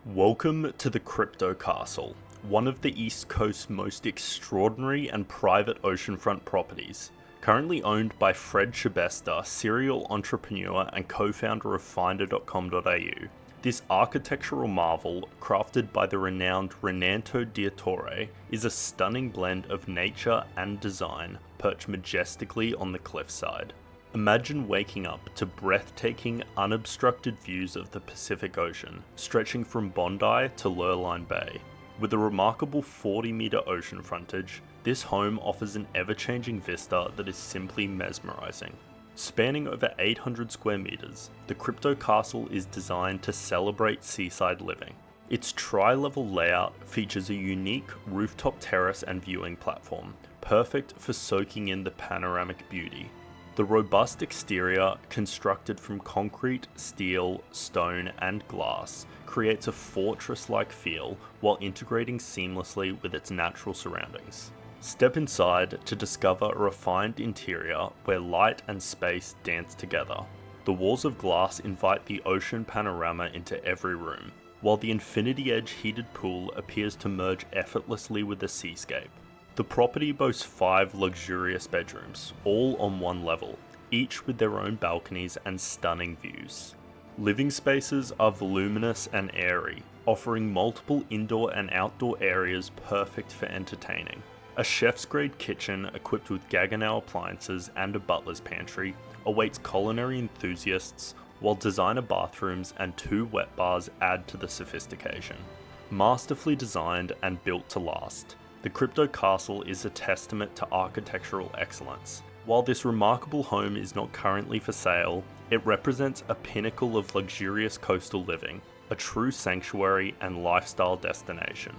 Welcome to the Crypto Castle, one of the East Coast's most extraordinary and private oceanfront properties. Currently owned by Fred Schebesta, serial entrepreneur and co-founder of Finder.com.au, this architectural marvel, crafted by the renowned Renato Torre, is a stunning blend of nature and design perched majestically on the cliffside. Imagine waking up to breathtaking, unobstructed views of the Pacific Ocean, stretching from Bondi to Lurline Bay. With a remarkable 40-meter ocean frontage, this home offers an ever-changing vista that is simply mesmerizing. Spanning over 800 square meters, the Crypto Castle is designed to celebrate seaside living. Its tri-level layout features a unique rooftop terrace and viewing platform, perfect for soaking in the panoramic beauty. The robust exterior, constructed from concrete, steel, stone, and glass, creates a fortress-like feel while integrating seamlessly with its natural surroundings. Step inside to discover a refined interior where light and space dance together. The walls of glass invite the ocean panorama into every room, while the infinity edge heated pool appears to merge effortlessly with the seascape. The property boasts 5 luxurious bedrooms, all on one level, each with their own balconies and stunning views. Living spaces are voluminous and airy, offering multiple indoor and outdoor areas perfect for entertaining. A chef's grade kitchen equipped with Gaggenau appliances and a butler's pantry awaits culinary enthusiasts, while designer bathrooms and 2 wet bars add to the sophistication. Masterfully designed and built to last, the Crypto Castle is a testament to architectural excellence. While this remarkable home is not currently for sale, it represents a pinnacle of luxurious coastal living, a true sanctuary and lifestyle destination.